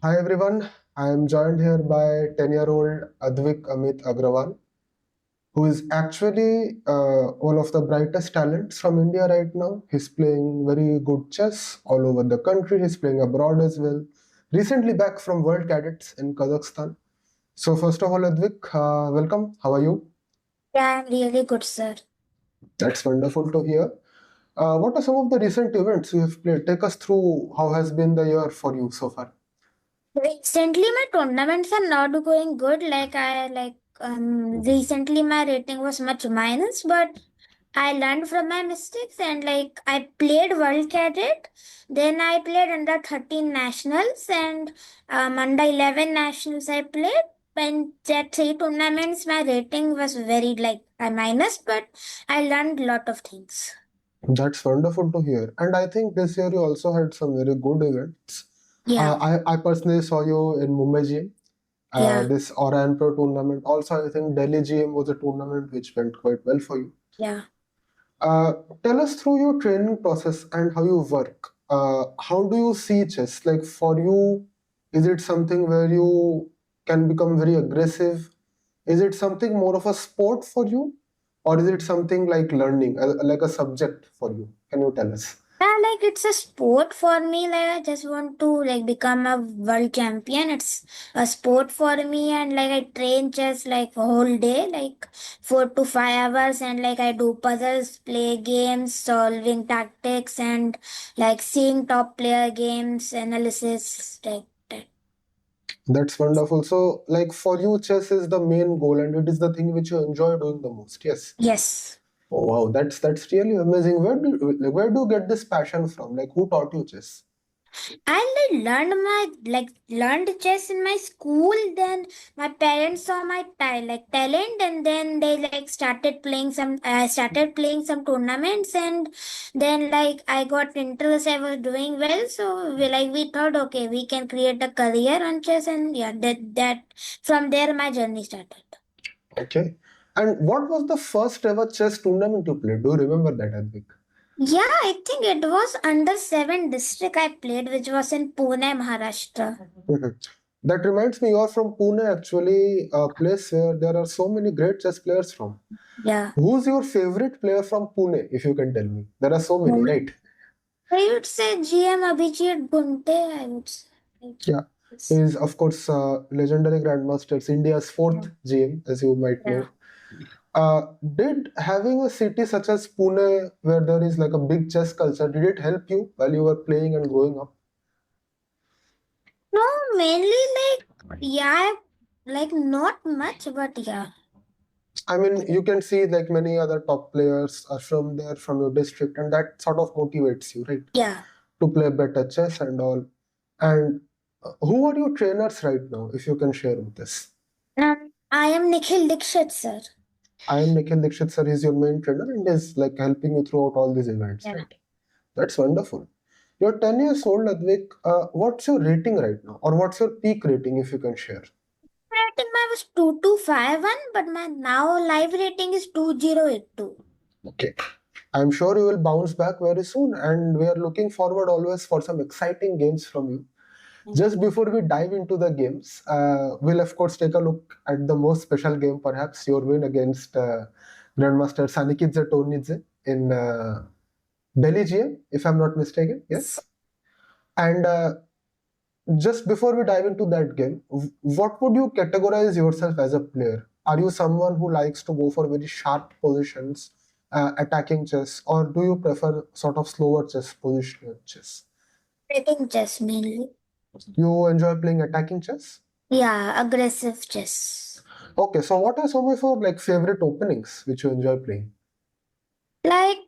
Hi everyone, I am joined here by 10-year-old Advik Amit Agrawal, who is actually one of the brightest talents from India right now. He's playing very good chess all over the country. He's playing abroad as well. Recently back from World Cadets in Kazakhstan. So first of all, Advik, welcome. How are you? Yeah, I'm really good, sir. That's wonderful to hear. What are some of the recent events you have played? Take us through how has been the year for you so far. Recently, my tournaments are not going good. Recently my rating was much minus, but I learned from my mistakes and I played World Cadet, then I played under 13 nationals and under 11 nationals I played. And that three tournaments, my rating was very a minus, but I learned a lot of things. That's wonderful to hear. And I think this year you also had some very good events. Yeah, I personally saw you in Mumbai GM, yeah, this Orion Pro tournament. Also, I think Delhi GM was a tournament which went quite well for you. yeah. Uh, Tell us through your training process and how you work. How do you see chess? Like for you, is it something where you can become very aggressive? Is it something more of a sport for you? Or is it something like learning, like a subject for you? Can you tell us? Yeah, it's a sport for me. Like I just want to become a world champion. It's a sport for me, and I train chess a whole day, 4 to 5 hours, and I do puzzles, play games, solving tactics, and seeing top player games analysis like that. That's wonderful. So, like for you, chess is the main goal, and it is the thing which you enjoy doing the most. Yes. Yes. Oh wow, that's really amazing. Where do you get this passion from? Like who taught you chess? I learned chess in my school. Then my parents saw my talent, and then they started playing some. I started playing some tournaments, and then I got interest. I was doing well, so we thought, okay, we can create a career on chess, and yeah, that from there my journey started. Okay. And what was the first ever chess tournament you played? Do you remember that, Advik? Yeah, I think it was under seven district I played, which was in Pune, Maharashtra. Mhm. That reminds me, you're from Pune, actually, a place where there are so many great chess players from. Yeah. Who's your favorite player from Pune, if you can tell me? There are so many, right? I would say GM Abhijit Bunte, I would say. Yeah. He Yes. is, of course, legendary Grandmasters, India's fourth GM, as you might Yeah. know. Did having a city such as Pune, where there is like a big chess culture, did it help you while you were playing and growing up? No, mainly yeah, not much, but yeah. I mean, you can see like many other top players are from there, from your district, and that sort of motivates you, right? Yeah. To play better chess and all. And who are your trainers right now, if you can share with us? I am Nikhil Dixit, sir. I am Nikhil Dixit, sir, is your main trainer and is like helping you throughout all these events, Yeah. right? That's wonderful. You're 10 years old, Advik. What's your rating right now? Or what's your peak rating, if you can share? I think mine was 2251, but my now live rating is 2082. Okay. I'm sure you will bounce back very soon, and we are looking forward always for some exciting games from you. Just before we dive into the games, we'll of course take a look at the most special game, perhaps your win against Grandmaster Sanikidze Tornidze in Delhi GM, if I'm not mistaken. Yes. And just before we dive into that game, what would you categorize yourself as a player? Are you someone who likes to go for very sharp positions, attacking chess, or do you prefer sort of slower chess, positional chess? Rating chess mainly. You enjoy playing attacking chess? Yeah, aggressive chess. Okay, so what are some of your like favorite openings which you enjoy playing?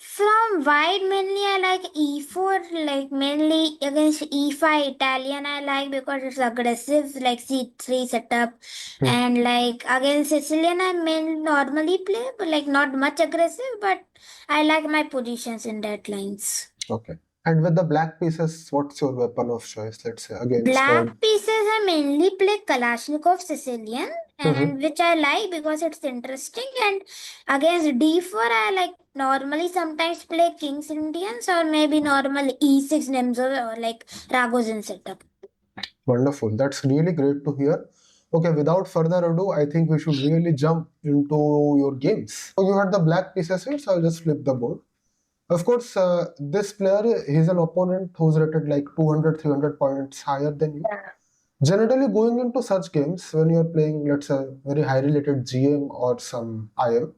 From white mainly I like e4, mainly against e5 Italian I like because it's aggressive, c3 setup. Hmm. And against Sicilian I normally play, but not much aggressive, but I like my positions in that lines. Okay. And with the black pieces, what's your weapon of choice? Let's say against. Black pieces I mainly play Kalashnikov Sicilian, and Mhm. which I like because it's interesting. And against d4 I normally sometimes play King's Indians or maybe normal e6 Nemzov or Ragozin setup. Wonderful. That's really great to hear. Okay, without further ado, I think we should really jump into your games. So you had the black pieces here, so I'll just flip the board. Of course, this player, he's an opponent who's rated like 200, 300 points higher than you. Generally, going into such games, when you're playing, let's say, very high related GM or some IM,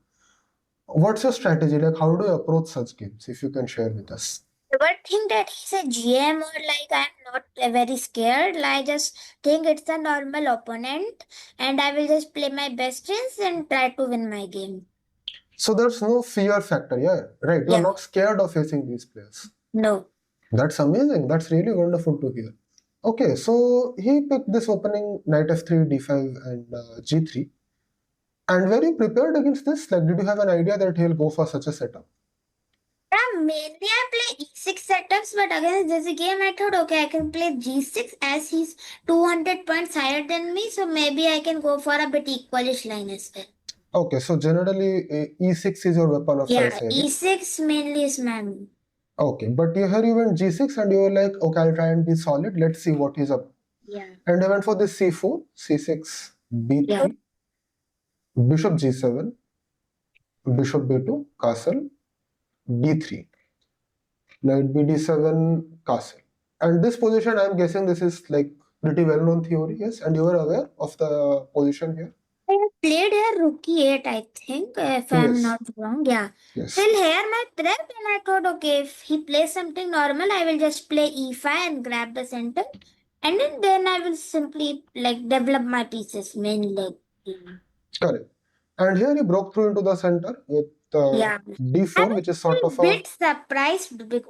what's your strategy? Like, how do you approach such games? If you can share with us. I would think that he's a GM or like I'm not very scared. I just think it's a normal opponent and I will just play my best strengths and try to win my game. So there's no fear factor, yeah, right? You're Yeah. not scared of facing these players. No. That's amazing. That's really wonderful to hear. Okay, so he picked this opening knight f3, d5, and g3. And were you prepared against this? Like, did you have an idea that he'll go for such a setup? Yeah, mainly I play e6 setups, but against this game I thought okay, I can play g6 as he's 200 points higher than me, so maybe I can go for a bit equalish line as well. Okay, so generally e6 is your weapon of choice here. E6 mainly is my move. Okay, but here you went g6 and you were like, okay, I'll try and be solid. Let's see what he's up. Yeah. And I went for this c4, c6, b3, bishop g7, bishop b2, castle, d3, knight bd7, castle. And this position, I'm guessing this is like pretty well-known theory, yes? And you were aware of the position here? I have played here rook e8, I think, if I'm Yes. not wrong. Yeah. Yes. Till here my prep, and I thought, okay, if he plays something normal, I will just play e5 and grab the center. And then I will simply like develop my pieces mainly. Correct. And here he broke through into the center with d4, which is sort of a bit surprised with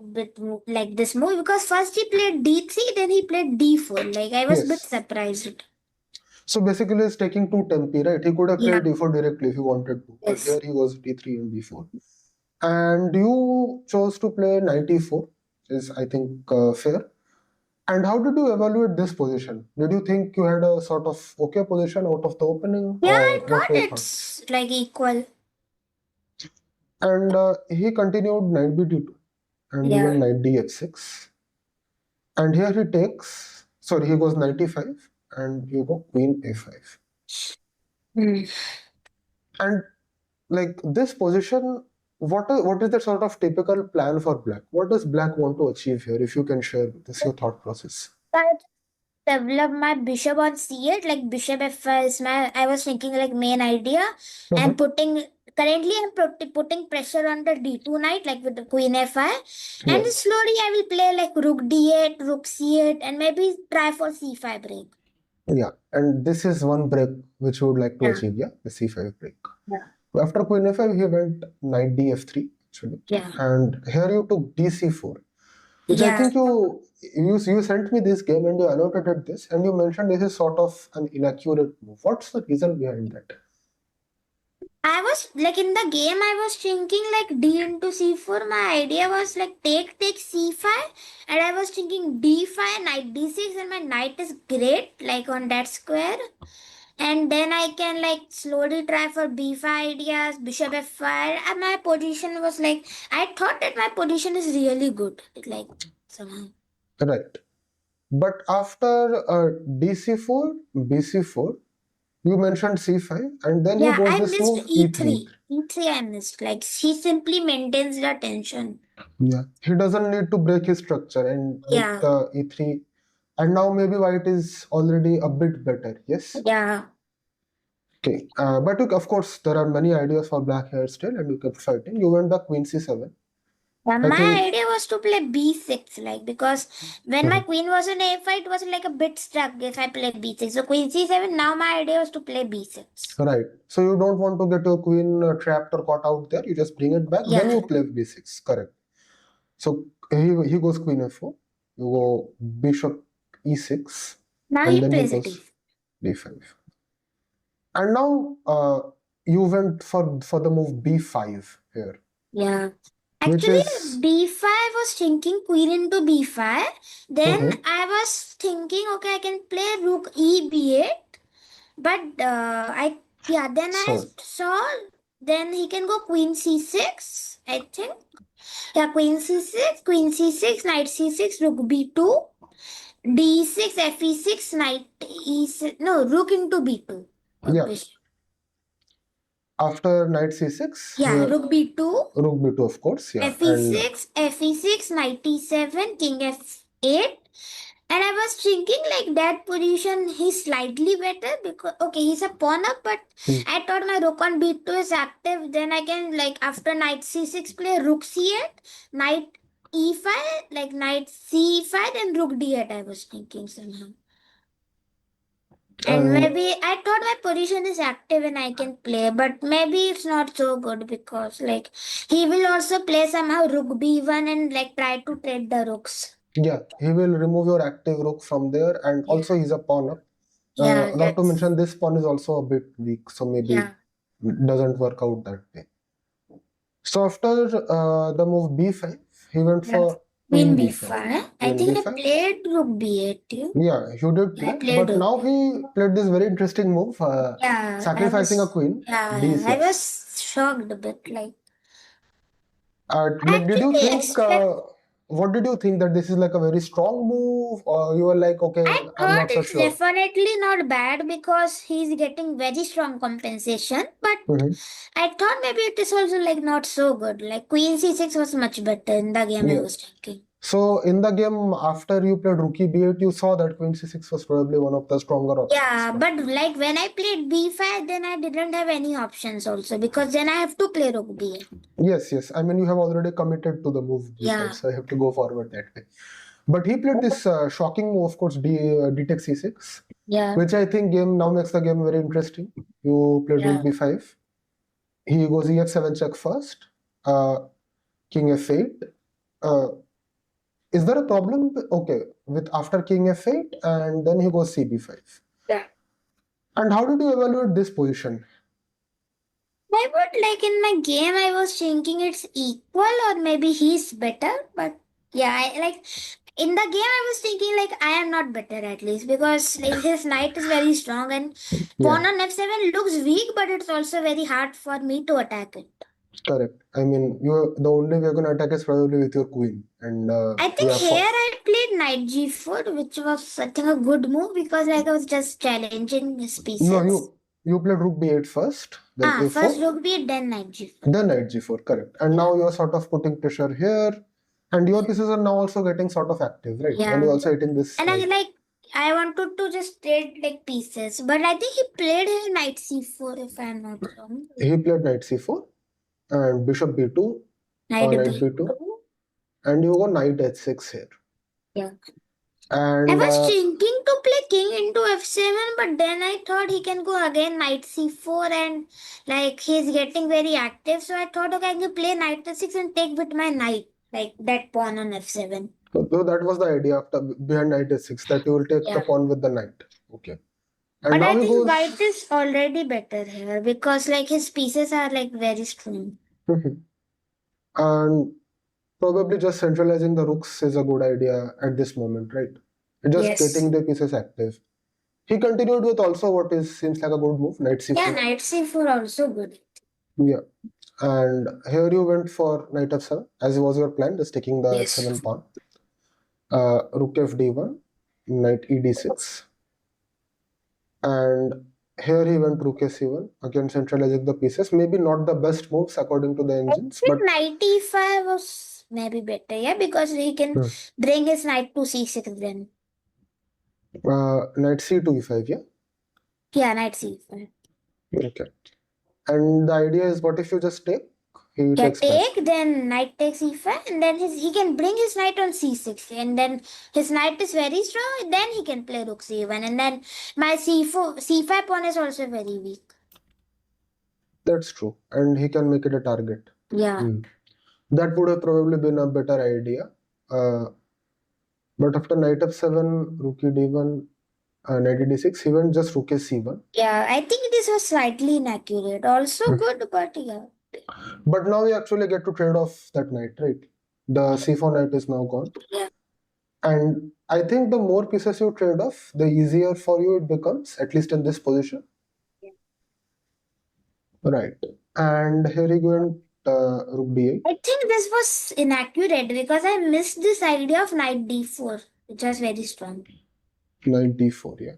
like this move because first he played d3, then he played d4. Like I was a bit Yes. surprised. So basically, he's taking two tempi, right? He could have played Yeah. d4 directly if he wanted to, but Yes. here he was d3 and d4. And you chose to play knight e4, which is I think fair. And how did you evaluate this position? Did you think you had a sort of okay position out of the opening? Yeah, or I what thought were your it's like equal. And he continued knight b2 and Yeah. even knight df6. And here he takes, sorry, he goes knight e5 and you go queen a5. And like this position, what is the sort of typical plan for black? What does black want to achieve here? If you can share with us your thought process. I develop my bishop on c8, like bishop f5 is my, I was thinking like main idea. I'm putting, currently I'm putting pressure on the d2 knight, like with the queen f5. And Yes. slowly I will play like rook d8, rook c8, and maybe try for c5 break. Yeah, and this is one break which you would like to achieve, yeah? The c5 break. Yeah. After queen a5, he went knight df3, actually. Yeah. And here you took dc4, which I think you sent me this game and you annotated this, and you mentioned this is sort of an inaccurate move. What's the reason behind that? I was like in the game, I was thinking like d into c4. My idea was like take c5, and I was thinking d5, knight d6, and my knight is great, like on that square. And then I can like slowly try for b5 ideas, bishop f5. And my position was like, I thought that my position is really good, like somehow. Right. But after dc4, bc4, you mentioned c5, and then he goes I this missed move e3. E3 I missed. Like he simply maintains the tension. Yeah, he doesn't need to break his structure, and with e3, and now maybe white is already a bit better. Yes. Yeah. Okay, but of course there are many ideas for black here still, and you kept fighting. You went back queen c7. My idea was to play b6, like because when my queen was in a5, it was like a bit stuck if I played b6. So queen c7. Now my idea was to play b6. Right. So you don't want to get your queen trapped or caught out there. You just bring it back. Then you play b6. Correct. So he goes queen f4. You go bishop e6. Now and he then plays he goes d5. And now you went for the move b5 here. Yeah. Actually, b5 was thinking queen into b5. Then I was thinking, okay, I can play rook e b8. But then I saw, then he can go queen c6, I think. Yeah, queen c6, knight c6, rook b2. D6, Fe6, knight E6. No, rook into B2. Yeah. Bishop. After knight c6, Yeah, rook B2, rook b2, of course. Yeah. And Fe6, Fe6, knight E7, king F8. And I was thinking like that position he's slightly better because okay he's a pawn up, but Hmm. I thought my rook on b2 is active. Then I can like after knight c6 play rook c8, knight e5, like knight c5 and rook d8. I was thinking somehow. And maybe I thought my position is active and I can play, but maybe it's not so good because like he will also play somehow rook b1 and like try to trade the rooks. yeah, he will remove your active rook from there, and Yeah. also he's a pawn up. Yeah, Not to that's mention this pawn is also a bit weak, so maybe yeah. doesn't work out that way. So after the move b5, he went Yeah. for Queen queen b5. b5. I Queen think I b5. played rook b8 too. Yeah, he did I play, played but rook. now he played this very interesting move, Yeah, sacrificing a queen, I d6. was shocked a bit. Like I Like, did you actually think? expect. What did you think that this is like a very strong move, or you were like, okay, I I'm thought not so it's sure. definitely not bad because he's getting very strong compensation. But Mhm. I thought maybe it is also like not so good. Like Queen C6 was much better in the game. I Yeah. was thinking. So in the game, after you played Rook B8, you saw that Queen C6 was probably one of the stronger options. Yeah, but like when I played B5, then I didn't have any options also because then I have to play rook B8. Yes. I mean, you have already committed to the move B5, Yeah. so I have to go forward that way. But he played this shocking move, of course, D takes C6, Yeah. which I think game now makes the game very interesting. You played Yeah. Rook B5. He goes EF7 check first. King F8. Uh, is there a problem? Okay, with after King F8 and then he goes CB5. Yeah. And how did you evaluate this position? I would like in my game, I was thinking it's equal or maybe he's better. But yeah, I like in the game, I was thinking like I am not better at least because like his knight is very strong and Yeah, pawn on f7 looks weak, but it's also very hard for me to attack it. correct. I mean, you the only way you're gonna attack is probably with your queen, and I think yeah, here I played knight g4, which was I think a good move because like I was just challenging his no, pieces. you played Rook B8 first, then First A4, rook b, then knight g4. then Knight G4, correct. And Yeah. now you're sort of putting pressure here, and your pieces are now also getting sort of active, right? And Yeah. you're also hitting this And I knight. like I wanted to just trade like pieces, but I think he played his knight c4 if I'm not wrong. He played Knight C4 and Bishop B2, Knight Knight B2, and you go Knight H6 here. Yeah. I And was thinking to play king into f7, but then I thought he can go again knight c4 and like he's getting very active. So I thought okay, I can play knight f6 and take with my knight, like that pawn on f7. so that was the idea after behind Knight H6 that you will take the Yeah. pawn with the knight. Okay. And But now I he think goes. white is already better here because like his pieces are like very strong. And probably just centralizing the rooks is a good idea at this moment, right? Just Yes. getting the pieces active. He continued with also what is seems like a good move, Knight C4. Yeah, knight c4 also good. Yeah. And here you went for Knight F7, as was your plan, just taking the Yes. F7 pawn. Rook FD1, Knight ED6. And here he went Rook AC1, again centralizing the pieces. Maybe not the best moves according to the engines, but Knight e5 was maybe better, yeah, because he can bring his knight to c6 then. Knight C2 E5, yeah? Yeah, knight c5. Okay. And the idea is, what if you just take? He Yeah, takes back. take, then knight takes e5, and then he can bring his knight on c6, and then his knight is very strong, then he can play rook c1, and then my c5 pawn is also very weak. That's true. And he can make it a target. Yeah. That would have probably been a better idea. But after Knight F7, Rook D1, Knight D6, he went just Rook C1. Yeah, I think this was slightly inaccurate. Also good, but yeah. But now we actually get to trade off that knight, right? The C4 knight is now gone. Yeah. And I think the more pieces you trade off, the easier for you it becomes, at least in this position. Yeah. Right. And here he went Rook D8. I think this was inaccurate because I missed this idea of knight d4. which was very strong. Knight d4, yeah.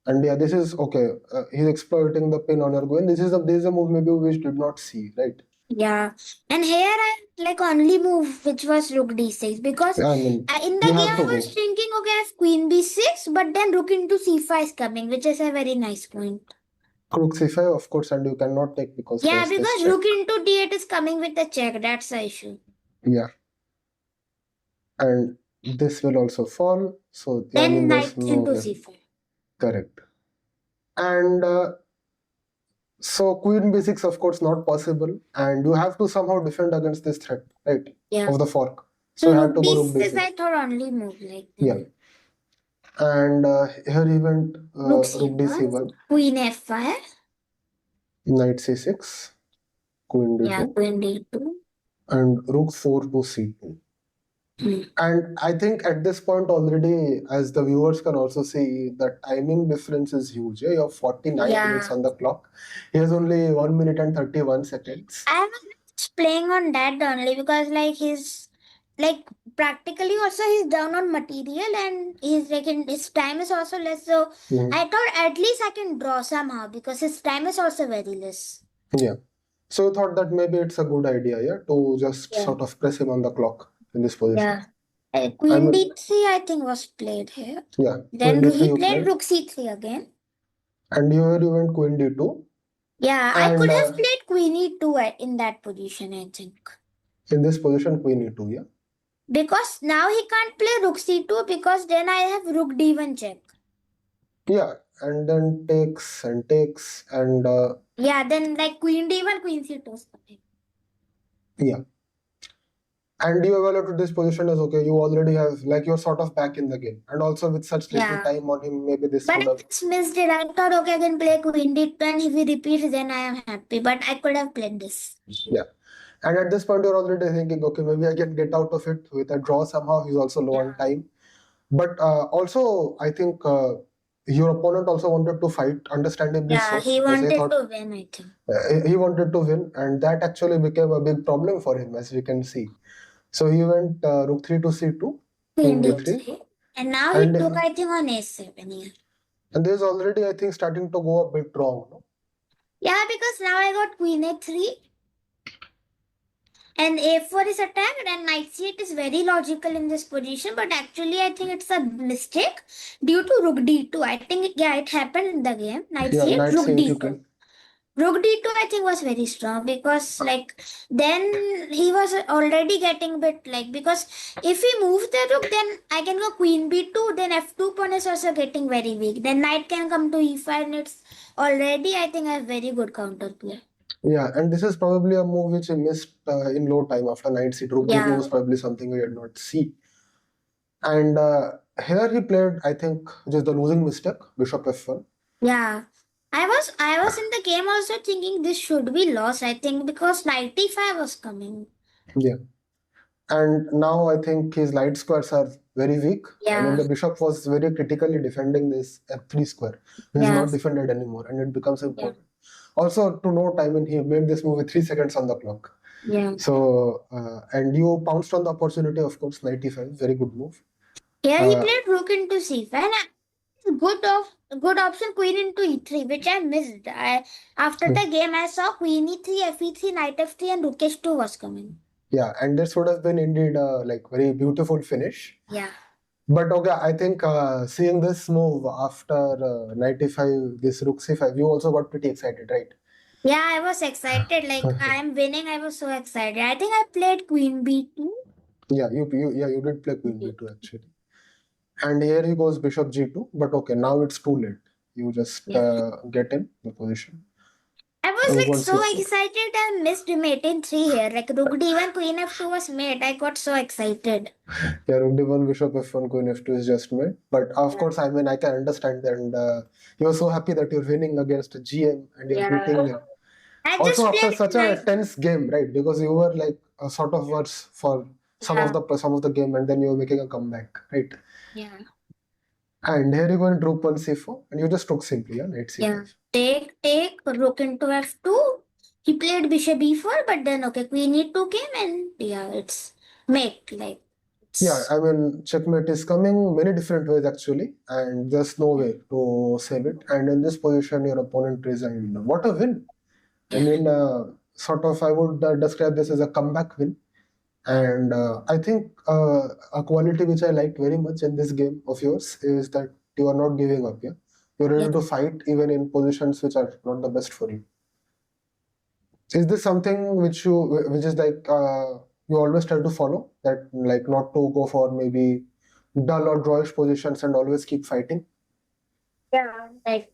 And yeah, this is okay. He's exploiting the pin on your queen. This is a move maybe which did not see, right? Yeah, and here I like only move which was rook d6 because Yeah, I mean, in the you game have to I was go. thinking okay I have queen b6 but then rook into c5 is coming which is a very nice point. Rook c5, of course, and you cannot take because Yeah, there's this because check. rook into d8 is coming with a check. That's the issue. Yeah, and this will also fall. So yeah, I mean, Then there's knight no into way. c5. Correct. And so queen b6, of course, not possible, and you have to somehow defend against this threat, right? Yeah. Of the fork. So So you have rook to go rook d6 d6. I thought only move like Yeah, then. and here he went Rook rook c1, d c1, queen f5. knight c6, queen Yeah, d2, queen d2. and rook 4 to c2. Hmm. And I think at this point already, as the viewers can also see, the timing difference is huge. Yeah? You have 49 minutes Yeah. on the clock. He has only 1 minute and 31 seconds. I was just playing on that only because like he's like practically also he's down on material and he's like in his time is also less. So Mhm. I thought at least I can draw somehow because his time is also very less. Yeah. So you thought that maybe it's a good idea, yeah, to just Yeah. sort of press him on the clock in this position. Yeah. I Queen mean, d3 I think was played here. yeah, queen Then d3 he you played played, rook c3 again. and here you went queen d2, Yeah, I could and have played queen e2 in that position I think. in this position queen e2, yeah. Because now he can't play rook c2 because then I have rook d1 check. Yeah, and then takes and takes, and Yeah, then like queen d1, queen c2 is coming. yeah. And you evaluate this position as okay, you already have like you're sort of back in the game, and also with such little Yeah. time on him, maybe this But would I have. just missed it. I thought okay I can play queen d2 and if he repeats then I am happy. But I could have played this. Yeah. And at this point, you're already thinking, okay, maybe I can get out of it with a draw somehow. He's also low on time. But also, I think your opponent also wanted to fight, understandably Yeah, so, he because they wanted thought to win, I think. he wanted to win, and that actually became a big problem for him, as we can see. So he went rook 3 to c2, Queen queen d3, d3. And now he and took I think on a7 here. and there's already, I think, starting to go a bit wrong. No? Yeah, because now I got queen a3 and a4 is attacked and knight c8 is very logical in this position. But actually I think it's a mistake due to rook d2. I think, yeah, it happened in the game. Knight Yeah, c8, knight rook c8 you d2. can. Rook d2 I think was very strong because like then he was already getting bit like because if he moves the rook then I can go queen b2 then f2 pawn is also getting very weak. Then knight can come to e5 and it's already I think a very good counterplay. Yeah, and this is probably a move which he missed in low time after knight c2. Rook d2 Yeah. was probably something we did not see. And here he played, I think, just the losing mistake, bishop f1. Yeah. I was in the game also thinking this should be lost, I think, because knight e5 was coming. Yeah. And now I think his light squares are very weak. I mean, Yeah. the bishop was very critically defending this f3 square. He's Yeah. not defended anymore, and it becomes important. Also, to note, I mean, he made this move with 3 seconds on the clock. Yeah. So, and you pounced on the opportunity, of course, knight e5, very good move. Here he Uh, played rook into c5 and good option queen into e3 which I missed. After the game I saw queen e3, fe3, knight f3 and rook h2 was coming. yeah, and this would have been indeed a like very beautiful finish. Yeah. But okay, I think seeing this move after knight e5, this rook c5, you also got pretty excited, right? Yeah, I was excited. Like I am winning. I was so excited. I think I played queen b2. Yeah, you did play queen b2 actually. And here he goes bishop g2, but okay, now it's too late. You just get in the position. I was Rook like one so c4. excited I missed mate in 3 here. Like rook d1, queen f2 was mate. I got so excited. Yeah, rook d1, bishop f1, queen f2 is just made. But of course, I mean, I can understand that. And you're so happy that you're winning against a GM and you're beating him. I Also, just after played such a knight. tense game, right? Because you were like sort of worse for some of the game, and then you're making a comeback, right? Yeah. And here you go in rook 1 c4, and you just took simply, yeah, knight c5. Take, rook into f2. He played bishop e4, but then okay, queen e2 came and yeah, it's mate like. Yeah, I mean, checkmate is coming many different ways actually, and there's no way to save it. And in this position, your opponent resigned. What a win! I Yeah. mean, sort of, I would describe this as a comeback win. And I think a quality which I liked very much in this game of yours is that you are not giving up. Yeah, you're Yeah. ready to fight even in positions which are not the best for you. Is this something which is like you always try to follow? That like not to go for maybe dull or drawish positions and always keep fighting? Yeah. Like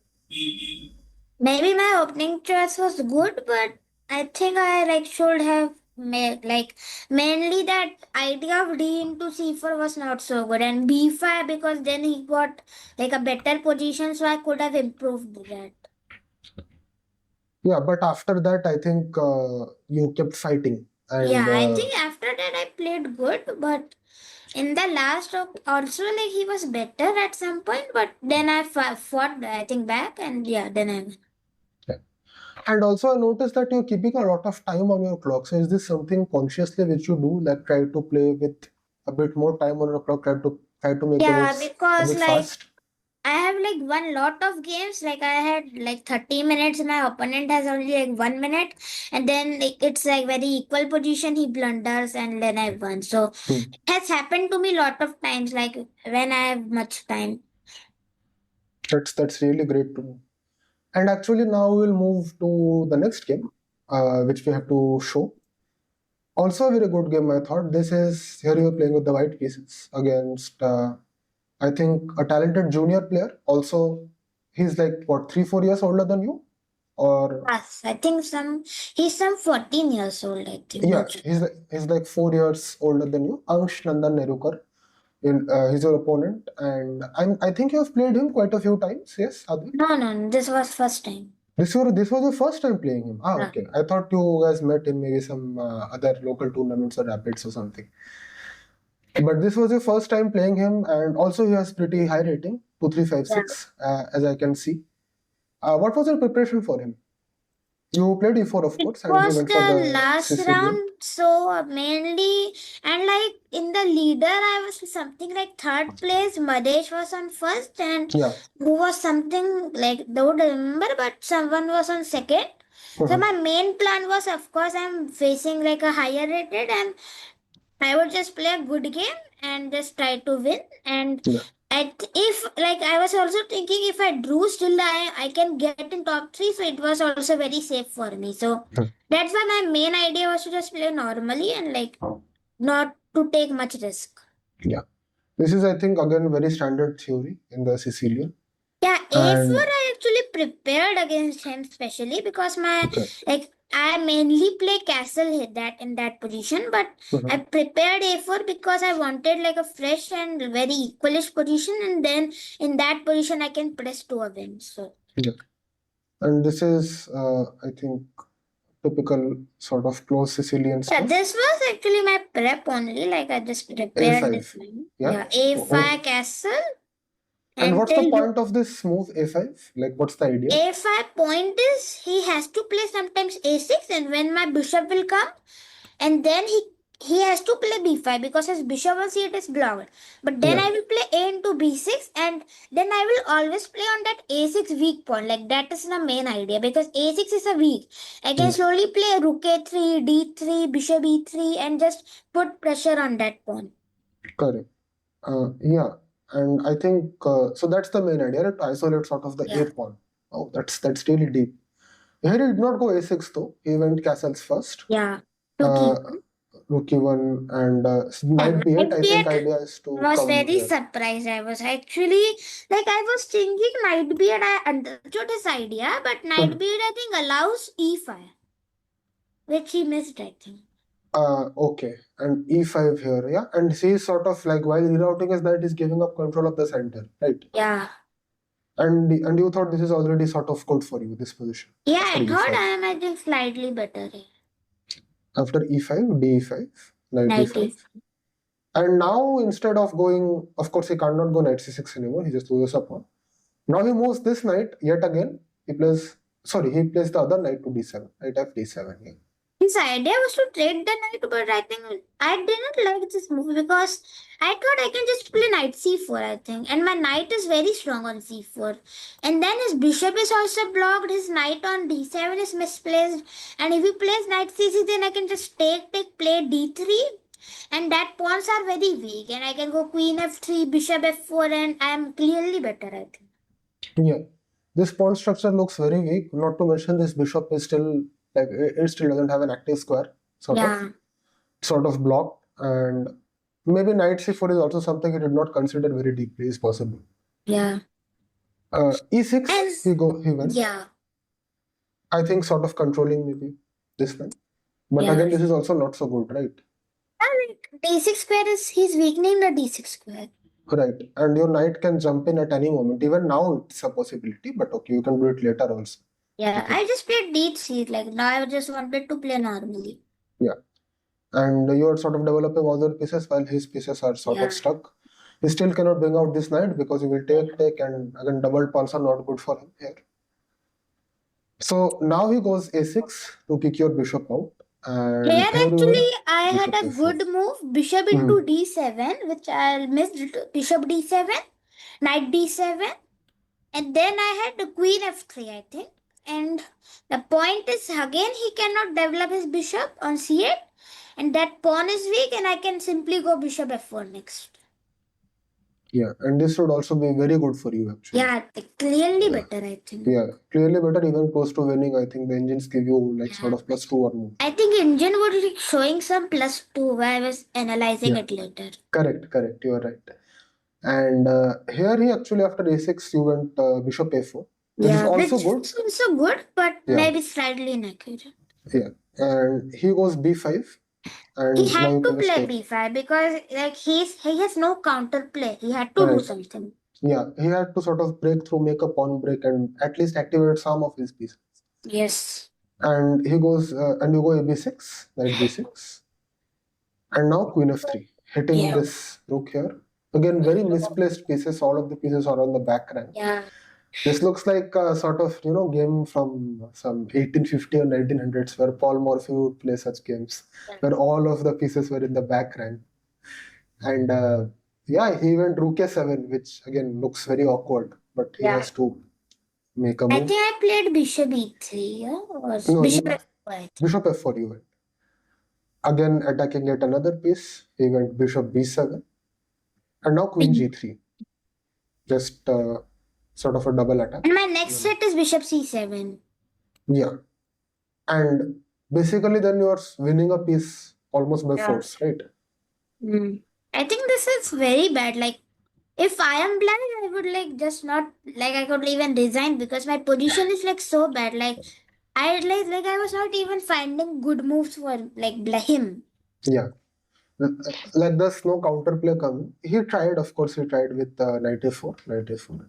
maybe my opening choice was good, but I think I like should have made like mainly that idea of D into C4 was not so good, and B5 because then he got like a better position, so I could have improved that. Yeah, but after that, I think you kept fighting, Yeah, and I think after that I played good, but in the last also like he was better at some point, but then I fought I think back, and yeah, then I won. yeah. And also I noticed that you're keeping a lot of time on your clock. So is this something consciously which you do, like try to play with a bit more time on your clock, try to make the Yeah, moves a because bit like fast? I have like won lot of games. Like I had like 30 minutes. My opponent has only like 1 minute, and then like, it's like very equal position. He blunders, and then I won. So Hmm. it has happened to me lot of times. Like when I have much time. That's really great to know. And actually, now we'll move to the next game, which we have to show. Also, a very good game, I thought. This is here you're playing with the white pieces against, I think, a talented junior player. Also, he's like what 3 4 years older than you, or Yes, I think he's some 14 years old. I think yeah, not sure. he's like 4 years older than you. Ansh Nandan Nerukar. He's your opponent, and I think you have played him quite a few times. Yes, Advik? No, no, no, this was first time. This was your first time playing him. Ah, Yeah. okay. I thought you guys met in maybe some other local tournaments or rapids or something. But this was your first time playing him, and also he has pretty high rating, Yeah. 2356, as I can see. What was your preparation for him? You played E4, of It course, and he was went for the the last Sicilian. round, so mainly, and like in the leader, I was something like third place. Madesh was on first, and Yeah. who was something like don't remember, but someone was on second. So Mhm. my main plan was, of course, I'm facing like a higher rated, and I would just play a good game and just try to win. And Yeah. if like I was also thinking if I drew still I can get in top three, so it was also very safe for me. So Mhm. that's why my main idea was to just play normally and like not to take much risk. Yeah. This is, I think, again very standard theory in the Sicilian. Yeah, A4 And I actually prepared against him specially because my okay. like I mainly play castle hit that in that position, but I Mhm. prepared A4 because I wanted like a fresh and very equalish position, and then in that position I can press to a win. So Yeah. And this is, I think, typical sort of close Sicilian yeah, stuff. this was actually my prep only. Like I just prepared this A5. one. Yeah. Yeah, Oh. A5 castle And what's the until point of this move A5? Like, what's the idea? A5 point is he has to play sometimes A6, and when my bishop will come, and then he has to play b5 because his bishop on c8 is blocked. But then Yeah. I will play a into b6, and then I will always play on that a6 weak pawn. Like that is the main idea because a6 is a weak. I can Mm. slowly play rook a3, d3, bishop e3, and just put pressure on that pawn. Correct. Yeah. And I think so. That's the main idea, right? To isolate sort of the A Yeah, pawn. Oh, that's really deep. Here he did not go A6 though. He went castles first. yeah. To Uh, keep. Rook E1 and Yeah, knight B8. knight I think b8 idea is to was come very here. surprised. I was actually like I was thinking knight b8. I understood his idea, but knight Mhm. b8 I think allows e5, which he missed. I think. Okay, and E5 here, yeah, and he's sort of like while rerouting his knight, he's giving up control of the center, right? Yeah, And you thought this is already sort of good for you, this position yeah. after I thought E5. I am I think slightly better here. After E5, D5, knight Knight e. D5, and now instead of going, of course, he cannot go knight C6 anymore. He just loses a pawn. Now he moves this knight yet again. He plays, sorry, he plays the other knight to D7, knight F D7 here. His idea was to trade the knight, but I think I didn't like this move because I thought I can just play knight c4, I think. And my knight is very strong on c4. And then his bishop is also blocked, his knight on d7 is misplaced. And if he plays knight c6, then I can just take, play d3. And that pawns are very weak. And I can go queen f3, bishop f4, and I am clearly better, I think. Yeah, this pawn structure looks very weak. Not to mention this bishop is still like it still doesn't have an active square, sort of blocked, and maybe knight c4 is also something he did not consider very deeply. Is possible. Yeah. E6 he went. Yeah. I think sort of controlling maybe this one, but Yeah. again this is also not so good, right? Like d6 square is he's weakening the d6 square. Right, and your knight can jump in at any moment. Even now it's a possibility, but okay, you can do it later also. Yeah, Okay. I just played d3. Like now, I just wanted to play normally. Yeah, and you are sort of developing other pieces while his pieces are sort of stuck. He still cannot bring out this knight because he will take, and again double pawns are not good for him here. So now he goes a6 to kick your bishop out. And Here actually, I had bishop a a4. good move, bishop into d7, which I missed. Bishop d7, knight d7, and then I had the queen f3, I think. And the point is again he cannot develop his bishop on c8, and that pawn is weak, and I can simply go bishop f4 next. Yeah, and this would also be very good for you actually. Yeah, clearly better, I think. Yeah, clearly better, even close to winning. I think the engines give you like sort of +2 or more. I think engine would be showing some +2 while I was analyzing it later. Correct, you are right. And here he actually after a6 you went bishop a4. This is also good. It's also good, but maybe slightly inaccurate. Yeah, and he goes b5. And he had to play b5 because like he has no counter play. He had to do something. Yeah, he had to sort of break through, make a pawn break, and at least activate some of his pieces. Yes. And he goes, and you go a b6, knight b6, and now queen f3, hitting this rook here. Again, very misplaced pieces. All of the pieces are on the back rank. Yeah. This looks like a sort of game from some 1850 or 1900s where Paul Morphy would play such games, where all of the pieces were in the back rank. And yeah, he went rook a7, which again looks very awkward, but he has to make a move. I think I played bishop e3, yeah? Or No, bishop f4. Bishop f4 you went. Again attacking yet another piece, he went bishop b7. And now queen g3. Just sort of a double attack. And my next set is bishop c7. Yeah. And basically then you are winning a piece almost by force, right? I think this is very bad. Like, if I am black, I would like just not like I could even resign because my position is like so bad. Like, I was not even finding good moves for like him. Yeah. Like there's no counterplay coming. He tried, of course, with knight a4.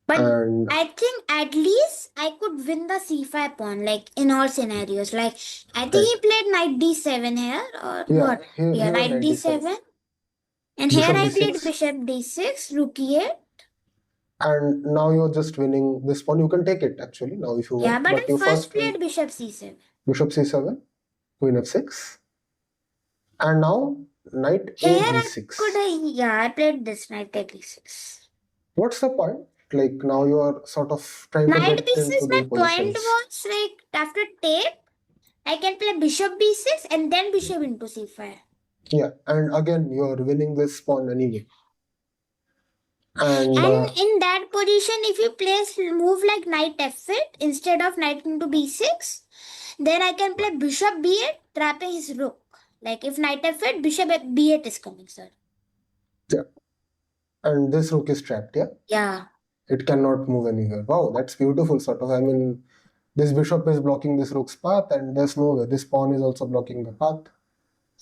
But I think at least I could win the c5 pawn, like in all scenarios. Like I think he played knight d7 here, or what? Yeah, knight d7. And here I played bishop d6, rook e8. And now you're just winning this pawn. You can take it actually now if you want. Yeah, but I first played bishop c7. Bishop c7, queen f6. And now knight a d6. I played this knight a d6. What's the point? Like now you are sort of trying to get into the my point was like after tape, I can play bishop b6 and then bishop into c5. Yeah, and again you are winning this pawn anyway. And in that position, if you place move like knight f8 instead of knight into b6, then I can play bishop b8, trapping his rook. Like if knight f8, bishop b8 is coming, sir. Yeah. And this rook is trapped, yeah? Yeah. It cannot move anywhere. Wow, that's beautiful, sort of. I mean, this bishop is blocking this rook's path, and there's no way. This pawn is also blocking the path.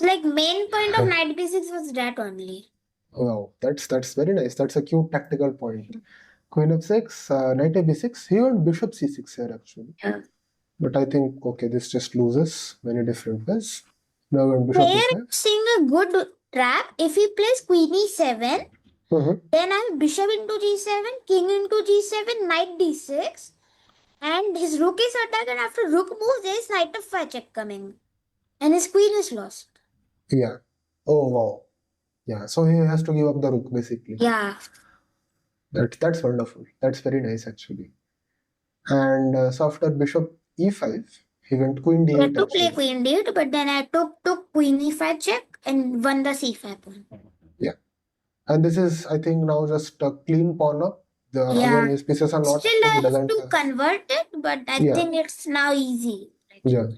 Like main point of knight b6 was that only. Wow, that's very nice. That's a cute tactical point. Queen f6, knight a b6. He went bishop c6 here actually. Yeah. But I think okay, this just loses many different ways. Now when bishop e5. Seeing a good trap. If he plays queen e7, then I have bishop into g7, king into g7, knight d6. And his rook is attacked, and after rook moves, there is knight f5 check coming. And his queen is lost. Yeah. Oh wow. Yeah. So he has to give up the rook basically. Yeah. That's wonderful. That's very nice actually. And so after bishop e5, he went queen He had d8 to play actually. queen d8, but then I took queen e5 check and won the c5 pawn. Yeah. And this is, I think, now just a clean pawn up. Again, Yeah. his pieces are not Still, up. I He have doesn't to have. convert it, but I Yeah. think it's now easy. Yeah.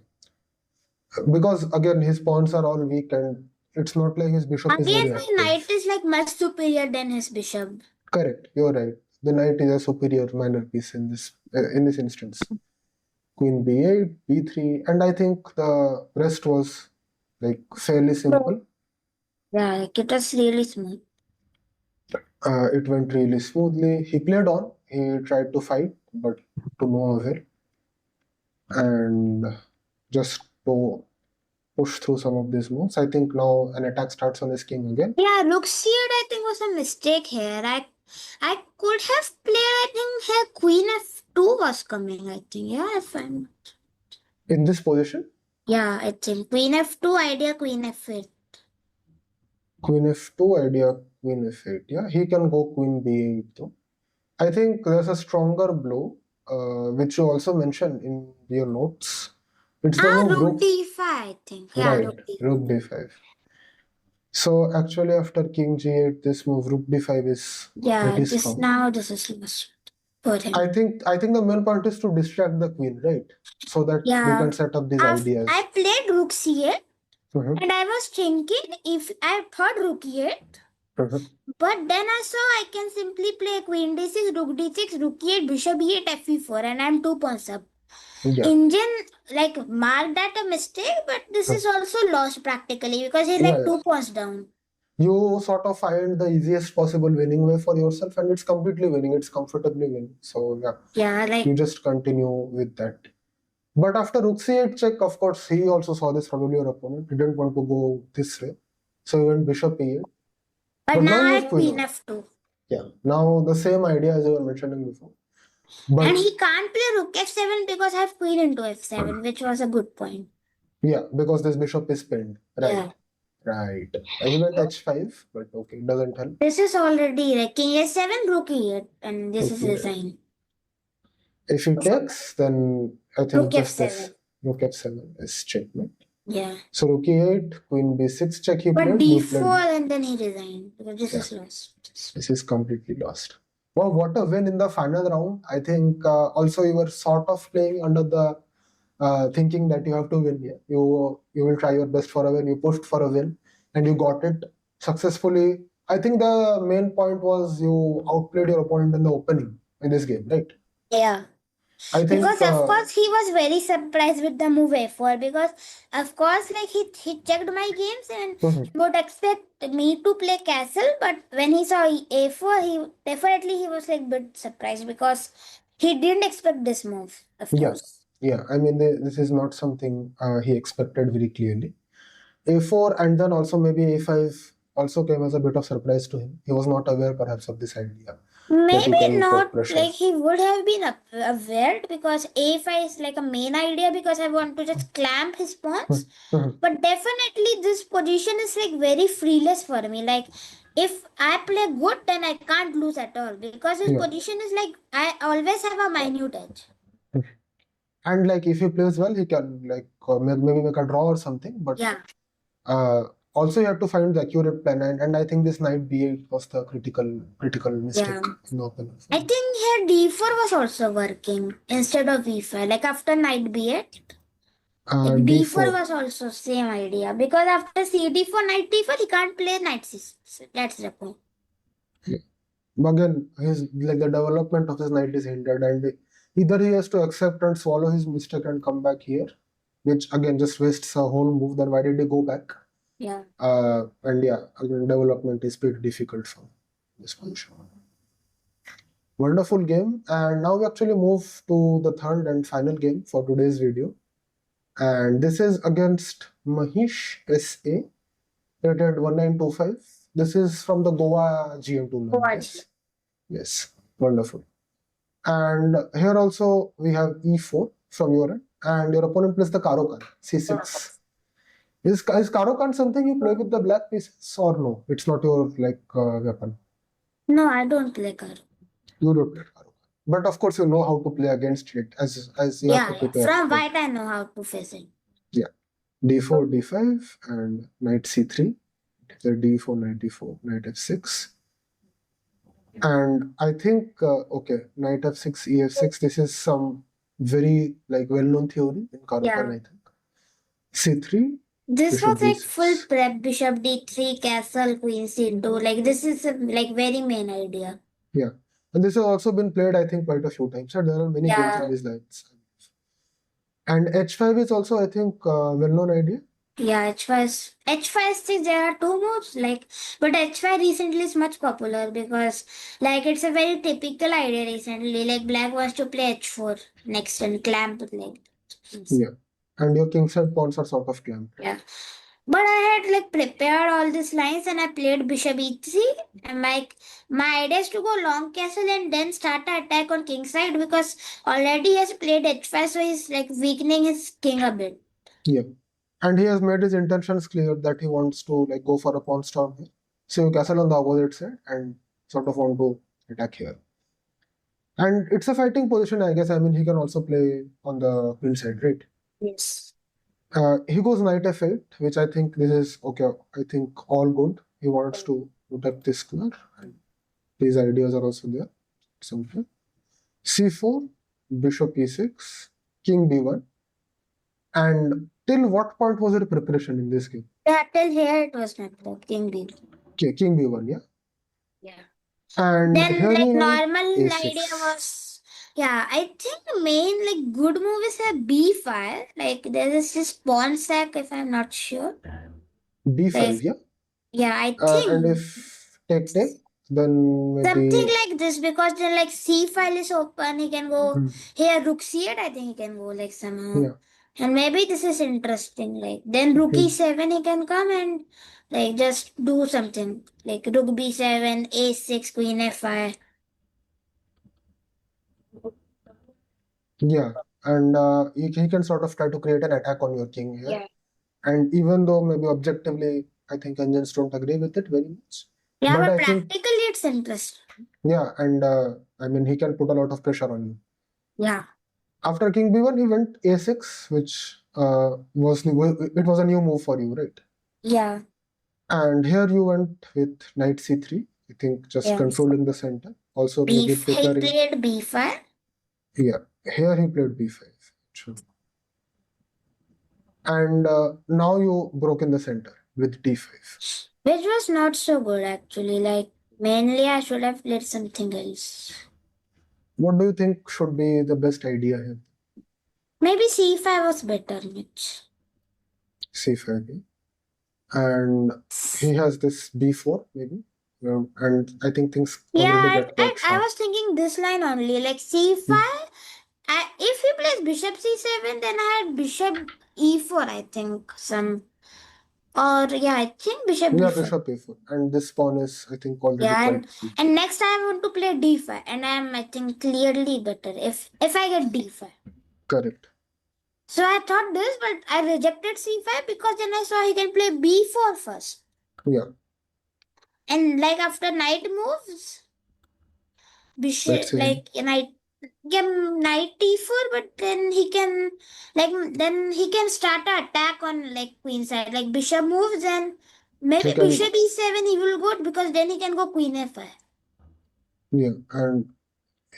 Because again, his pawns are all weak and it's not like his bishop is Again, very my active. knight is like much superior than his bishop. Correct. You're right. The knight is a superior minor piece in this instance. Queen b8, b3, and I think the rest was like fairly simple. Yeah, like it was really smooth. It went really smoothly. He played on. He tried to fight, but to no avail. And just to push through some of these moves, I think now an attack starts on his king again. Yeah, rook c8 I think was a mistake here. I could have played, I think here queen f2 was coming, I think. Yeah, if I'm... In this position, Yeah, I think queen f2 idea, queen f8. queen f2 idea, queen f8. Yeah, he can go queen b8 though. I think there's a stronger blow, which you also mentioned in your notes. It's the move Rook rook, d5, I think. Yeah, right, rook d5. rook d5. So actually after king g8, this move rook d5 is Yeah, pretty this strong. now this is lost for him. I think the main point is to distract the queen, right? So that we Yeah. can set up these ideas. I played rook c8 Mhm, and I was thinking if I thought rook e8, mhm. but then I saw I can simply play queen d6, rook d6, rook e8, bishop e8, fe4, and I'm 2 pawns up. Yeah. Indian like marked that a mistake, but this is also lost practically because he's like Yeah, 2 pawns down. you sort of find the easiest possible winning way for yourself, and it's completely winning. It's comfortably winning. So yeah, Yeah, like you just continue with that. But after rook c8 check, of course, he also saw this, probably your opponent. He didn't want to go this way. So he went bishop e8. but But now now I he have has queen queen on. f2. Yeah. Now the same idea as you were mentioning before. But And he can't play rook f7 because I have queen into f7, which was a good point. yeah, because this bishop is pinned. Right. Yeah. Right. He went h5, but okay, it doesn't help. This is already like king s7, rook e8, and this is Okay. the sign. If he takes, then I think Rook just f7. this rook f7 is checkmate. Yeah. So rook e8, queen b6 check he But played. You d4 played. and then he resigned because this is lost. This is completely lost. Wow, what a win in the final round. I think also you were sort of playing under the thinking that you have to win here. You will try your best for a win. You pushed for a win and you got it successfully. I think the main point was you outplayed your opponent in the opening in this game, right? Yeah. I think Because of course he was very surprised with the move a4 because of course like he checked my games and Mhm. would expect me to play castle, but when he saw a4 he was like bit surprised because he didn't expect this move, of course. Yeah. I mean, this is not something he expected very clearly. A4 and then also maybe A5 also came as a bit of surprise to him. He was not aware perhaps of this idea. That you Maybe can put not pressure. like he would have been aware because a5 is like a main idea because I want to just clamp his pawns. Mhm. But definitely this position is like very freeless for me. Like if I play good, then I can't lose at all because his Yeah. position is like I always have a minute edge. And like if he plays well, he can like maybe make a draw or something. But Yeah. also you have to find the accurate plan, and I think this knight b8 was the critical mistake in the opener. I think here d4 was also working instead of e5. Like after knight b8. Like d4 was also same idea because after cd4, knight d4, he can't play knight c6. That's the point. Again, his like the development of his knight is hindered, and either he has to accept and swallow his mistake and come back here, which again just wastes a whole move. Then why did he go back? Yeah. And yeah, again, development is pretty difficult for this position. Wonderful game, and now we actually move to the third and final game for today's video, and this is against Mahesh SA, rated 1925. This is from the Goa GM tournament. Goa Yes, wonderful. And here also we have e4 from your end, and your opponent plays the Caro-Kann, c6. Is Caro-Kann something you play with the black pieces or no? It's not your weapon. No, I don't play Caro. You don't play Caro-Kann. But of course you know how to play against it as you have to Yeah. prepare. From Right? white, I know how to face it. Yeah. d4, d5, and knight c3. The d4, knight d4, knight f6. And I think, knight f6, ef6, this is some very well-known theory in Caro-Kann, Yeah. I think. c3, This bishop was like full b6. prep, bishop d3, castle, queen c2. Like this is very main idea. Yeah. And this has also been played, I think, quite a few times. And there are many games on these lines. And h5 is also, I think, well-known idea. Yeah, H5 6, there are two moves, but H5 recently is much popular because it's a very typical idea recently. Like black wants to play H4 next and clamp Yeah. And your kingside pawns are sort of clamped. Yeah. But I had prepared all these lines and I played bishop e3 and my idea is to go long castle and then start the attack on king side because already he has played h5, so he's weakening his king a bit. Yeah. And he has made his intentions clear that he wants to go for a pawn storm here. So you castle on the opposite side and sort of want to attack here. And it's a fighting position, I guess. I mean, he can also play on the queen side, right? Yes. He goes knight f8, which I think this is okay. I think all good. He wants to protect this square, and these ideas are also there. Something. c4, bishop e6, king b1. And till what point was your preparation in this game? Yeah, till here it was not king b1. Okay, king b1, yeah. Yeah. And then here you normal a6. idea was I think main good move is a b5. There is this pawn sack if I'm not sure. b5, yeah. Yeah, I think. And if take, then maybe Something like this because then c file is open. He can go here rook c8. I think he can go somehow. Yeah. And maybe this is interesting. Then rook e7 he can come and just do something rook b7, a6, queen f5. Yeah, and he can sort of try to create an attack on your king here. Yeah. And even though maybe objectively, I think engines don't agree with it very much. Yeah, but I practically think, it's interesting. yeah, and I mean, he can put a lot of pressure on you. Yeah. After king b1, he went a6, which it was a new move for you, right? Yeah. And here you went with knight c3. I think just controlling the center. Also maybe preparing. He played b5. Yeah, here he played b5. Sure. And now you broke in the center with d5. Which was not so good actually. Mainly I should have played something else. What do you think should be the best idea here? Maybe c5 was better, Mitch. c5, yeah. And he has this b4 maybe. And I think things already get quite I was thinking this line only. c5. If he plays bishop c7, then I had bishop e4, I think. I think bishop Yeah, b4. bishop a4. And this pawn is, I think, already quite weak. And next I want to play d5. And I think, clearly better if I get d5. Correct. So I thought this, but I rejected c5 because then I saw he can play b4 first. Yeah. And after knight moves, bishop, knight e4, but then he can start an attack on queen side. Bishop moves and maybe bishop e7 he will go because then he can go queen f5. Yeah, and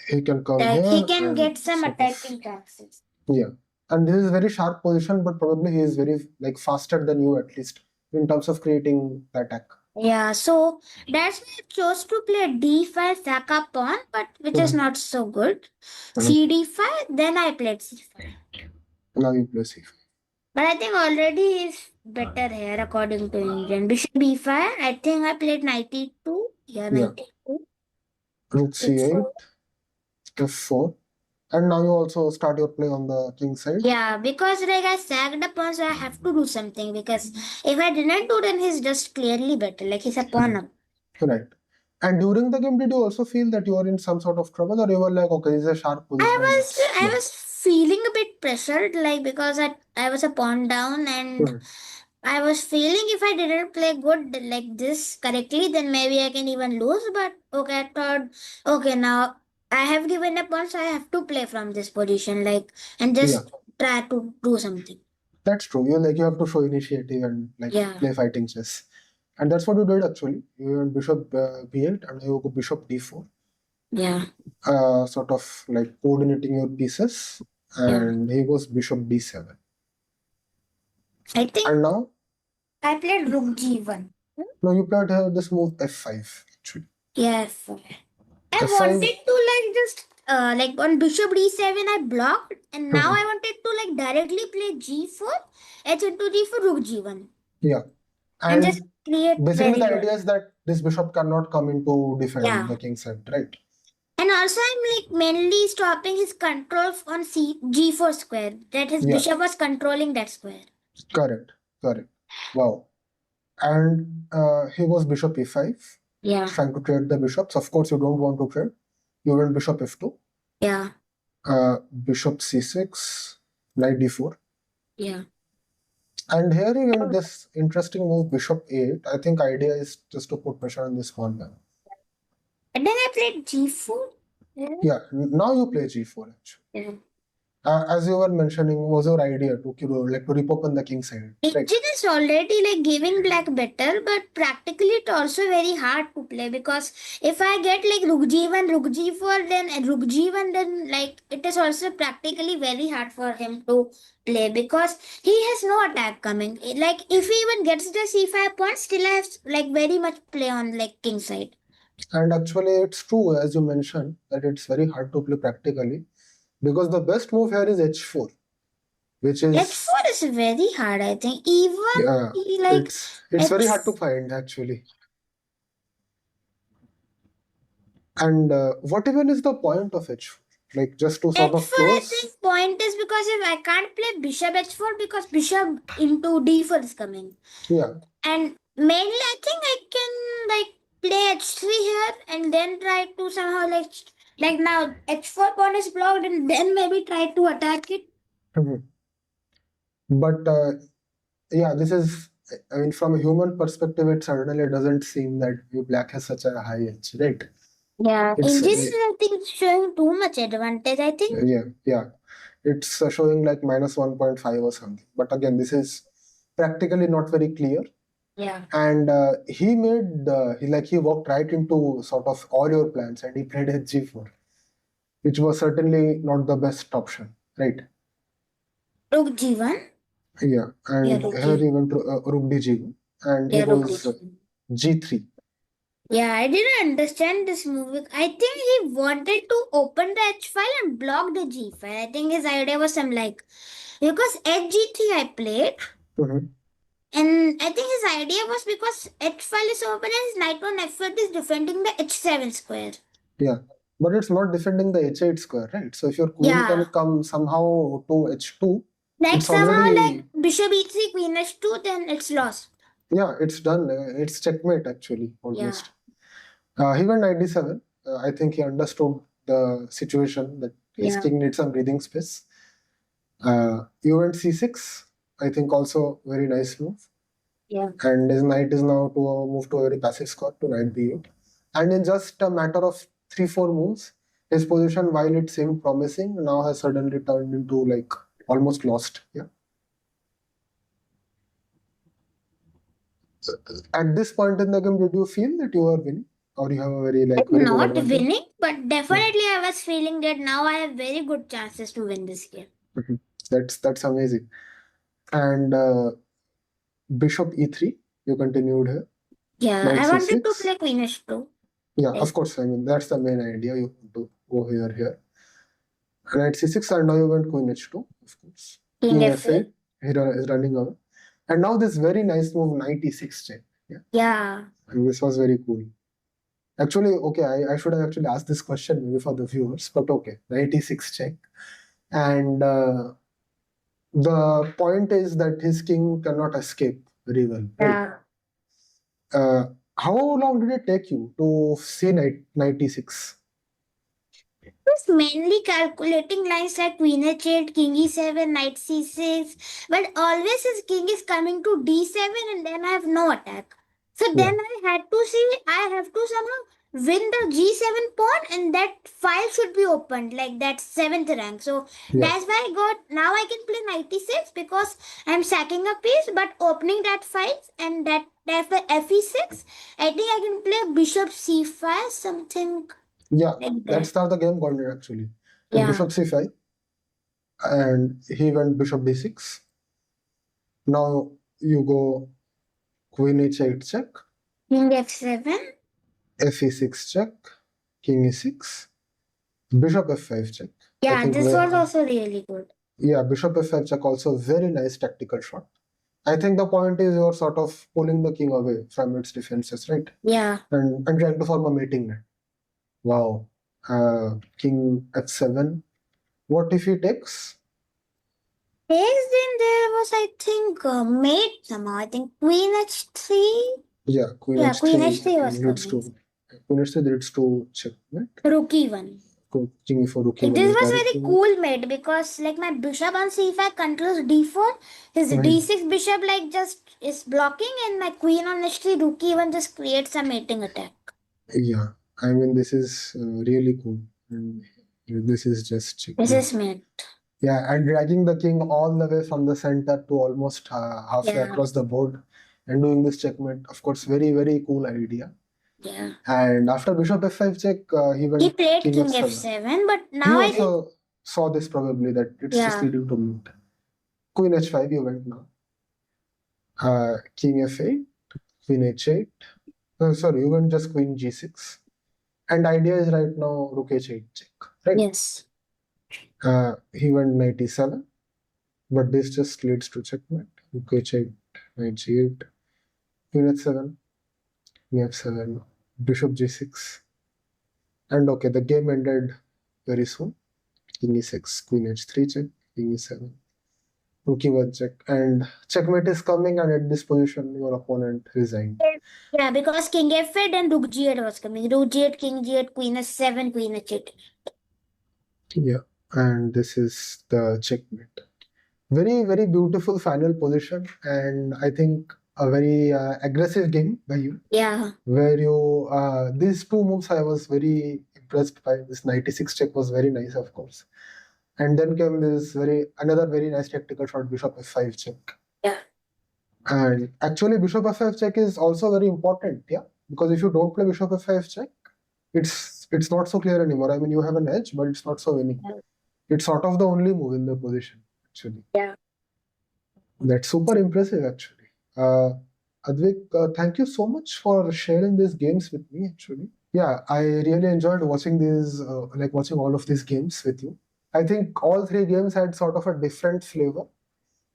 he can come here. He can get some attacking chances. Yeah, and this is a very sharp position, but probably he is very faster than you at least in terms of creating the attack. Yeah, so that's why I chose to play d5 sack up pawn, but which is not so good. cd5, then I played c5. Now you play c5. But I think already is better here according to Indian. Bishop b5, I think I played knight e2. Yeah, knight e2. Rook c8, f4. And now you also start your play on the king side. Yeah, because I sacked a pawn, so I have to do something. Because if I didn't do, then he's just clearly better. He's a pawn up. Right. And during the game, did you also feel that you were in some sort of trouble, or you were like, okay, this is a sharp position, let's I play? was feeling a bit pressured, like because I was a pawn down, and Hmm. I was feeling if I didn't play good like this correctly, then maybe I can even lose. But okay, I thought, okay, now I have given up once, so I have to play from this position, like, and Yeah, just try to do something. that's true. You have to show initiative and like Yeah, play fighting chess, and that's what you did actually. You went bishop b8 and you go bishop d4, yeah, sort of like coordinating your pieces, yeah. and he goes bishop d7. I think And I played rook g1. now you played here this move f5 actually. Yes. I f5, wanted to like just like on bishop d7 I blocked, and now mhm, I wanted to like directly play g4, h into g4, rook g1, yeah, and just and create basically very the good. idea is that this bishop cannot come in to defend Yeah. the king side, right? And also I'm like mainly stopping his control on g4 square. That his Yeah, bishop was controlling that square. correct, correct. Wow. And he goes bishop e5, Yeah. trying to trade the bishops. Of course, you don't want to trade. You went bishop f2, Yeah. bishop c6, knight d4. Yeah. And here he went this interesting move, bishop 8. I think idea is just to put pressure on this pawn now. And then I played g4. Yeah. Yeah, now you play g4 actually. Yeah. As you were mentioning, was your idea to like to rip open the king side, right? Engine is already like giving black better, but practically it's also very hard to play because if I get like rook g1, rook g4, then rook g1, then like it is also practically very hard for him to play because he has no attack coming. Like if he even gets the c5 pawn, still I have like very much play on like king side. And actually, it's true, as you mentioned, that it's very hard to play practically because the best move here is h4, which is h4 is very hard, I think. Even yeah, like it's very hard to h find actually. And what even is the point of h4? Like just to sort of h4, I close? think point is because if I can't play bishop h4 because bishop into d4 is coming. Yeah. And mainly I think I can like play h3 here and then try to somehow like now h4 pawn is blocked and then maybe try to attack it. Mhm. But yeah, this is, I mean, from a human perspective, it certainly doesn't seem that you black has such a high edge, right? Yeah, It's in this I think it's showing too much advantage. I think. yeah, it's showing like minus 1.5 or something. But again, this is practically not very clear. Yeah. And he made he walked right into sort of all your plans, and he played hg4, which was certainly not the best option, right? Rook g1. Yeah, Yeah, and rook here he g1. went to rook d and he Yeah, rook goes d1. g3. Yeah, I didn't understand this movie. I think he wanted to open the H file and block the G file. I think his idea was some like because HG3 I played, Mhm. and I think his idea was because H file is open and his knight on F8 is defending the H7 square. Yeah, but it's not defending the h8 square, right? So if your queen Yeah. can come somehow to h2, Like it's somehow already, like Bishop E3, Queen H2, then it's lost. yeah, it's done. It's checkmate actually, Yeah. almost. He went knight d7. I think he understood the situation that his Yeah. king needs some breathing space. You went c6. I think also very nice move. Yeah. And his knight is now to move to a very passive square to knight b8. And in just a matter of 3-4 moves, his position, while it seemed promising, now has suddenly turned into like almost lost. Yeah. At this point in the game, did you feel that you are winning, or you have a very good Not advantage? winning, but definitely I was feeling that now I have very good chances to win this game. Mhm. That's amazing. And bishop e3, you continued here. Yeah, Knight I wanted to c6. play Queen H2. Yeah, Like, of course. I mean, that's the main idea. You want to go here. Knight c6, and now you went queen h2, of course. King King F8. f8, he is running away. And now this very nice move, knight e6 check. Yeah, Yeah. and this was very cool. Actually, okay, I should have actually asked this question maybe for the viewers, but okay, knight e6 check. And the point is that his king cannot escape very well, right? Yeah. Uh, How long did it take you to see knight 96? Was mainly calculating lines like queen h8, king e7, knight c6, but always his king is coming to d7 and then I have no attack. So Yeah. then I had to see, I have to somehow win the g7 pawn and that file should be opened like that 7th rank. So Yeah. that's why I got, now I can play knight e6 because I'm sacking a piece but opening that file and that fe6, I think I can play bishop c5 something Yeah, like that's that. how the game gone actually. So Yeah. bishop c5, and he went bishop d6. Now you go queen h8 check, King f7. fe6 check, king e6, bishop f5 check. I Yeah, think this was also really good. yeah, bishop f5 check also very nice tactical shot. I think the point is you're sort of pulling the king away from its defenses, right? Yeah. And trying to form a mating net. Wow. King f7. What if he takes? Next, then there was, I think, mate somehow. I think queen h3. Yeah, queen Yeah, queen h3 h3 was leads coming. to queen h3 leads to checkmate. Rook e1. King e4, rook e1 This is was directly very cool mate because like my bishop on c5 controls d4. His right. d6 bishop like just is blocking and my queen on h3 rook e1 just creates a mating attack. Yeah, I mean this is really cool. And this is just checkmate. This is mate. Yeah, and dragging the king all the way from the center to almost halfway across the board and doing this checkmate. Of course, very, very cool idea. Yeah. And after bishop f5 check, he went He played king king f7. f7, but He now I think also saw this probably that it's just leading to mute. Queen h5 you went now. King f8, queen h8. Sorry, you went just queen g6. And idea is right now rook h8 check, right? yes. He went knight e7, but this just leads to checkmate. Rook h8, knight g8, queen h7, king f7, bishop g6. And okay, the game ended very soon. King e6, queen h3 check, king e7, rook e1 check, and checkmate is coming, and at this position your opponent resigned. Yeah, because king f8 and rook g8 was coming. Rook g8, king g8, queen s7, queen h8. Yeah, and this is the checkmate. Very, very beautiful final position, and I think a very aggressive game by you. Yeah. Where you these two moves I was very impressed by. This 96 check was very nice, of course. And then came this another very nice tactical shot, bishop f5 check. Yeah. And actually bishop f5 check is also very important, yeah. Because if you don't play bishop f5 check, it's not so clear anymore. I mean you have an edge, but it's not so winning. Yeah. It's sort of the only move in the position, actually. Yeah. That's super impressive, actually. Advik, thank you so much for sharing these games with me, actually. Yeah, I really enjoyed watching these, watching all of these games with you. I think all three games had sort of a different flavor.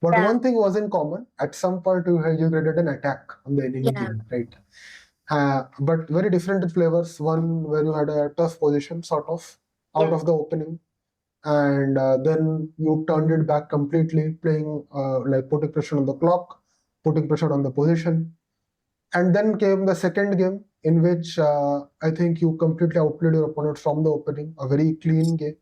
But Yeah. one thing was in common. At some point, you created an attack on the enemy Yeah. team, right? But very different flavors. One where you had a tough position, sort of, out Yeah. of the opening. And then you turned it back completely, playing putting pressure on the clock, putting pressure on the position. And then came the second game, in which I think you completely outplayed your opponent from the opening, a very clean game.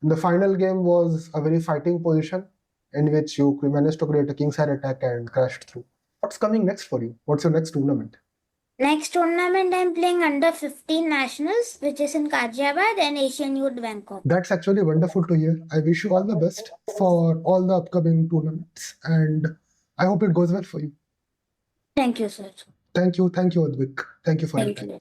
And the final game was a very fighting position, in which you managed to create a kingside attack and crashed through. What's coming next for you? What's your next tournament? Next tournament, I'm playing under 15 nationals, which is in Ghaziabad and Asian Youth Bangkok. That's actually wonderful to hear. I wish you all the best for all the upcoming tournaments, and I hope it goes well for you. Thank you, sir. Thank you, Advik. Thank you for your Thank time. you.